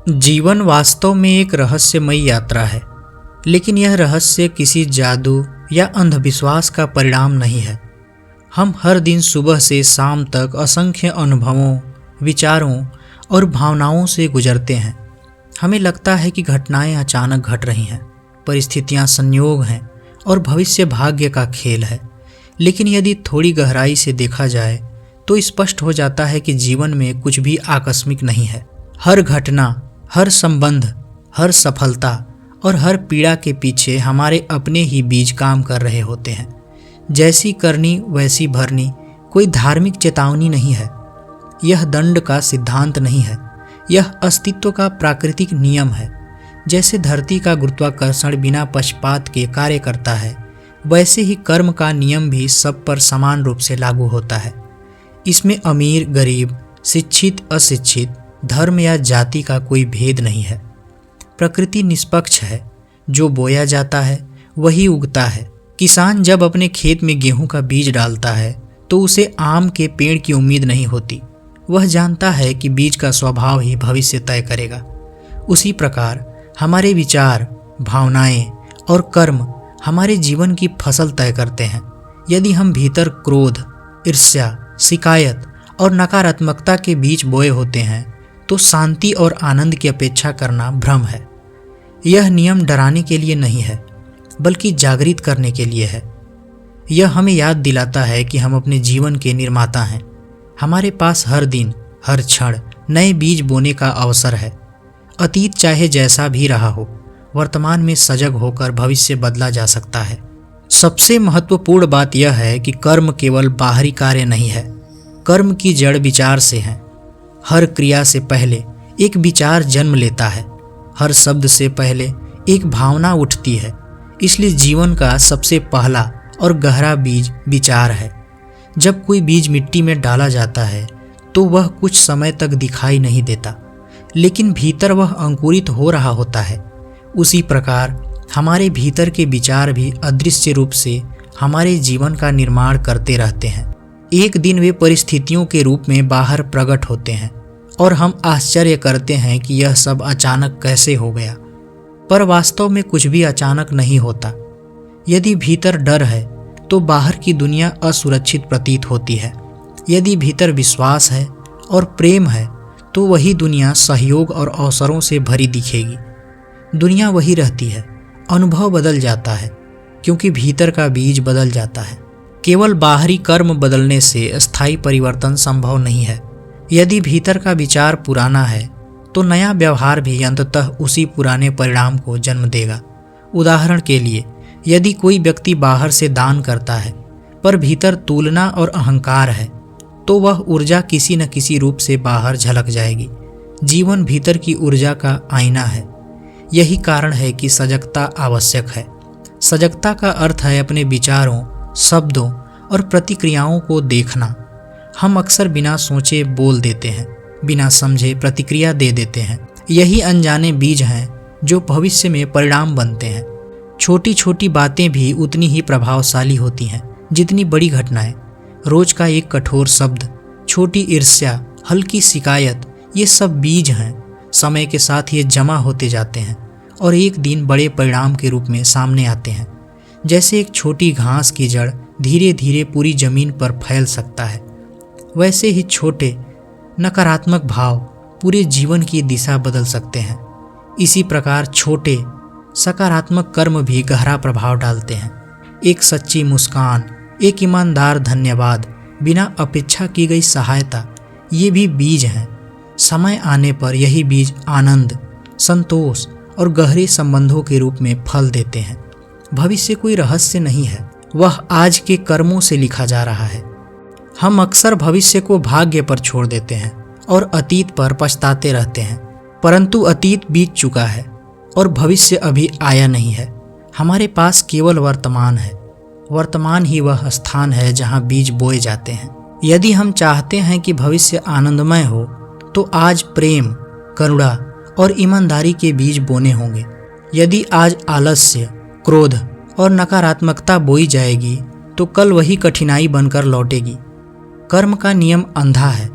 जीवन वास्तव में एक रहस्यमयी यात्रा है, लेकिन यह रहस्य किसी जादू या अंधविश्वास का परिणाम नहीं है। हम हर दिन सुबह से शाम तक असंख्य अनुभवों, विचारों और भावनाओं से गुजरते हैं। हमें लगता है कि घटनाएं अचानक घट रही हैं, परिस्थितियां संयोग हैं और भविष्य भाग्य का खेल है। लेकिन यदि थोड़ी गहराई से देखा जाए तो स्पष्ट हो जाता है कि जीवन में कुछ भी आकस्मिक नहीं है। हर घटना, हर संबंध, हर सफलता और हर पीड़ा के पीछे हमारे अपने ही बीज काम कर रहे होते हैं। जैसी करनी वैसी भरनी कोई धार्मिक चेतावनी नहीं है। यह दंड का सिद्धांत नहीं है। यह अस्तित्व का प्राकृतिक नियम है। जैसे धरती का गुरुत्वाकर्षण बिना पक्षपात के कार्य करता है, वैसे ही कर्म का नियम भी सब पर समान रूप से लागू होता है। इसमें अमीर गरीब, शिक्षित अशिक्षित, धर्म या जाति का कोई भेद नहीं है। प्रकृति निष्पक्ष है। जो बोया जाता है वही उगता है। किसान जब अपने खेत में गेहूं का बीज डालता है तो उसे आम के पेड़ की उम्मीद नहीं होती। वह जानता है कि बीज का स्वभाव ही भविष्य तय करेगा। उसी प्रकार हमारे विचार, भावनाएं और कर्म हमारे जीवन की फसल तय करते हैं। यदि हम भीतर क्रोध, ईर्ष्या, शिकायत और नकारात्मकता के बीज बोए होते हैं तो शांति और आनंद की अपेक्षा करना भ्रम है। यह नियम डराने के लिए नहीं है, बल्कि जागृत करने के लिए है। यह हमें याद दिलाता है कि हम अपने जीवन के निर्माता हैं। हमारे पास हर दिन, हर क्षण नए बीज बोने का अवसर है। अतीत चाहे जैसा भी रहा हो, वर्तमान में सजग होकर भविष्य बदला जा सकता है। सबसे महत्वपूर्ण बात यह है कि कर्म केवल बाहरी कार्य नहीं है। कर्म की जड़ विचार से है। हर क्रिया से पहले एक विचार जन्म लेता है। हर शब्द से पहले एक भावना उठती है। इसलिए जीवन का सबसे पहला और गहरा बीज विचार है। जब कोई बीज मिट्टी में डाला जाता है तो वह कुछ समय तक दिखाई नहीं देता, लेकिन भीतर वह अंकुरित हो रहा होता है। उसी प्रकार हमारे भीतर के विचार भी अदृश्य रूप से हमारे जीवन का निर्माण करते रहते हैं। एक दिन वे परिस्थितियों के रूप में बाहर प्रकट होते हैं और हम आश्चर्य करते हैं कि यह सब अचानक कैसे हो गया। पर वास्तव में कुछ भी अचानक नहीं होता। यदि भीतर डर है तो बाहर की दुनिया असुरक्षित प्रतीत होती है। यदि भीतर विश्वास है और प्रेम है तो वही दुनिया सहयोग और अवसरों से भरी दिखेगी। दुनिया वही रहती है, अनुभव बदल जाता है क्योंकि भीतर का बीज बदल जाता है। केवल बाहरी कर्म बदलने से स्थायी परिवर्तन संभव नहीं है। यदि भीतर का विचार पुराना है तो नया व्यवहार भी अंततः उसी पुराने परिणाम को जन्म देगा। उदाहरण के लिए, यदि कोई व्यक्ति बाहर से दान करता है पर भीतर तुलना और अहंकार है तो वह ऊर्जा किसी न किसी रूप से बाहर झलक जाएगी। जीवन भीतर की ऊर्जा का आईना है। यही कारण है कि सजगता आवश्यक है। सजगता का अर्थ है अपने विचारों, शब्दों और प्रतिक्रियाओं को देखना। हम अक्सर बिना सोचे बोल देते हैं, बिना समझे प्रतिक्रिया दे देते हैं। यही अनजाने बीज हैं जो भविष्य में परिणाम बनते हैं। छोटी छोटी बातें भी उतनी ही प्रभावशाली होती हैं जितनी बड़ी घटनाएं। रोज का एक कठोर शब्द, छोटी ईर्ष्या, हल्की शिकायत, ये सब बीज हैं। समय के साथ ये जमा होते जाते हैं और एक दिन बड़े परिणाम के रूप में सामने आते हैं। जैसे एक छोटी घास की जड़ धीरे धीरे पूरी जमीन पर फैल सकता है, वैसे ही छोटे नकारात्मक भाव पूरे जीवन की दिशा बदल सकते हैं। इसी प्रकार छोटे सकारात्मक कर्म भी गहरा प्रभाव डालते हैं। एक सच्ची मुस्कान, एक ईमानदार धन्यवाद, बिना अपेक्षा की गई सहायता, ये भी बीज हैं। समय आने पर यही बीज आनंद, संतोष और गहरे संबंधों के रूप में फल देते हैं। भविष्य कोई रहस्य नहीं है, वह आज के कर्मों से लिखा जा रहा है। हम अक्सर भविष्य को भाग्य पर छोड़ देते हैं और अतीत पर पछताते रहते हैं, परंतु अतीत बीत चुका है और भविष्य अभी आया नहीं है। हमारे पास केवल वर्तमान है। वर्तमान ही वह स्थान है जहाँ बीज बोए जाते हैं। यदि हम चाहते हैं कि भविष्य आनंदमय हो तो आज प्रेम, करुणा और ईमानदारी के बीज बोने होंगे। यदि आज आलस्य, क्रोध और नकारात्मकता बोई जाएगी तो कल वही कठिनाई बनकर लौटेगी। कर्म का नियम अंधा है,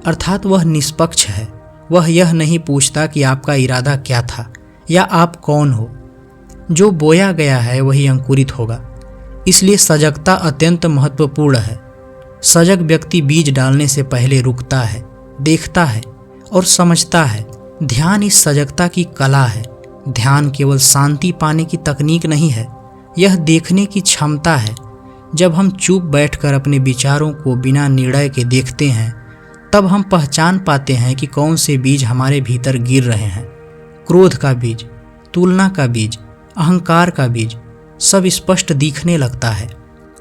अर्थात वह निष्पक्ष है। वह यह नहीं पूछता कि आपका इरादा क्या था या आप कौन हो। जो बोया गया है वही अंकुरित होगा। इसलिए सजगता अत्यंत महत्वपूर्ण है। सजग व्यक्ति बीज डालने से पहले रुकता है, देखता है और समझता है। ध्यान इस सजगता की कला है। ध्यान केवल शांति पाने की तकनीक नहीं है, यह देखने की क्षमता है। जब हम चुप बैठकर अपने विचारों को बिना निर्णय के देखते हैं, तब हम पहचान पाते हैं कि कौन से बीज हमारे भीतर गिर रहे हैं। क्रोध का बीज, तुलना का बीज, अहंकार का बीज, सब स्पष्ट दिखने लगता है।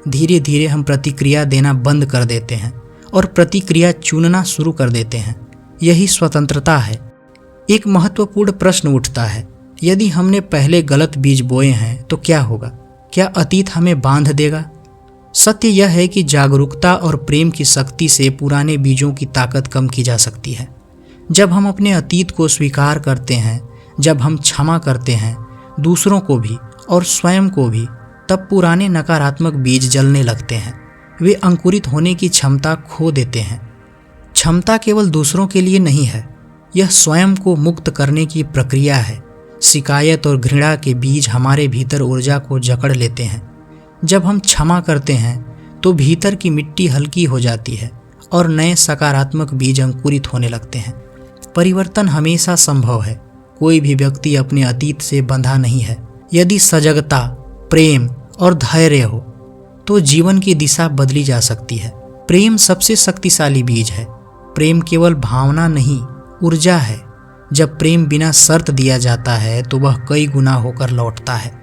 धीरे धीरे हम प्रतिक्रिया देना बंद कर देते हैं और प्रतिक्रिया चुनना शुरू कर देते हैं। यही स्वतंत्रता है। एक महत्वपूर्ण प्रश्न उठता है, यदि हमने पहले गलत बीज बोए हैं तो क्या होगा? क्या अतीत हमें बांध देगा? सत्य यह है कि जागरूकता और प्रेम की शक्ति से पुराने बीजों की ताकत कम की जा सकती है। जब हम अपने अतीत को स्वीकार करते हैं, जब हम क्षमा करते हैं दूसरों को भी और स्वयं को भी, तब पुराने नकारात्मक बीज जलने लगते हैं। वे अंकुरित होने की क्षमता खो देते हैं। क्षमता केवल दूसरों के लिए नहीं है, यह स्वयं को मुक्त करने की प्रक्रिया है। शिकायत और घृणा के बीज हमारे भीतर ऊर्जा को जकड़ लेते हैं। जब हम क्षमा करते हैं तो भीतर की मिट्टी हल्की हो जाती है और नए सकारात्मक बीज अंकुरित होने लगते हैं। परिवर्तन हमेशा संभव है। कोई भी व्यक्ति अपने अतीत से बंधा नहीं है। यदि सजगता, प्रेम और धैर्य हो तो जीवन की दिशा बदली जा सकती है। प्रेम सबसे शक्तिशाली बीज है। प्रेम केवल भावना नहीं, ऊर्जा है। जब प्रेम बिना शर्त दिया जाता है तो वह कई गुना होकर लौटता है।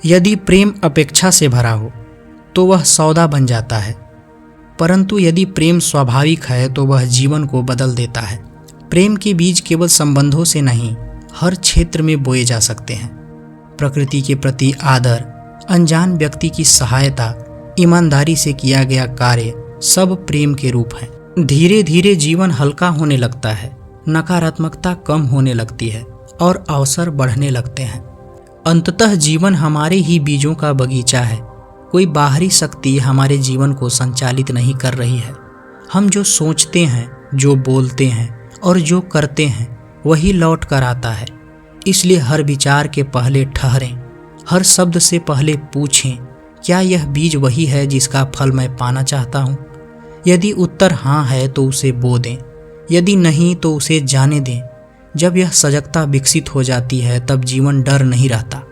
यदि प्रेम अपेक्षा से भरा हो तो वह सौदा बन जाता है, परंतु यदि प्रेम स्वाभाविक है तो वह जीवन को बदल देता है। प्रेम के बीज केवल संबंधों से नहीं, हर क्षेत्र में बोए जा सकते हैं। प्रकृति के प्रति आदर, अनजान व्यक्ति की सहायता, ईमानदारी से किया गया कार्य, सब प्रेम के रूप हैं। धीरे धीरे जीवन हल्का होने लगता है, नकारात्मकता कम होने लगती है और अवसर बढ़ने लगते हैं। अंततः जीवन हमारे ही बीजों का बगीचा है। कोई बाहरी शक्ति हमारे जीवन को संचालित नहीं कर रही है। हम जो सोचते हैं, जो बोलते हैं और जो करते हैं वही लौट कर आता है। इसलिए हर विचार के पहले ठहरें, हर शब्द से पहले पूछें, क्या यह बीज वही है जिसका फल मैं पाना चाहता हूँ? यदि उत्तर हाँ है तो उसे बो दें, यदि नहीं तो उसे जाने दें। जब यह सजगता विकसित हो जाती है तब जीवन डर नहीं रहता,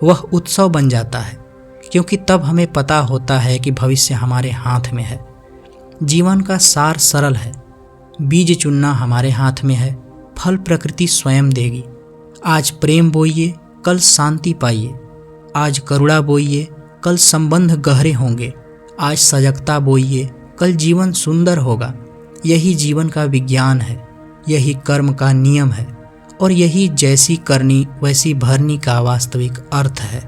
वह उत्सव बन जाता है, क्योंकि तब हमें पता होता है कि भविष्य हमारे हाथ में है। जीवन का सार सरल है। बीज चुनना हमारे हाथ में है, फल प्रकृति स्वयं देगी। आज प्रेम बोइए, कल शांति पाइए। आज करुणा बोइए, कल संबंध गहरे होंगे। आज सजगता बोइए, कल जीवन सुंदर होगा। यही जीवन का विज्ञान है, यही कर्म का नियम है और यही जैसी करनी वैसी भरनी का वास्तविक अर्थ है।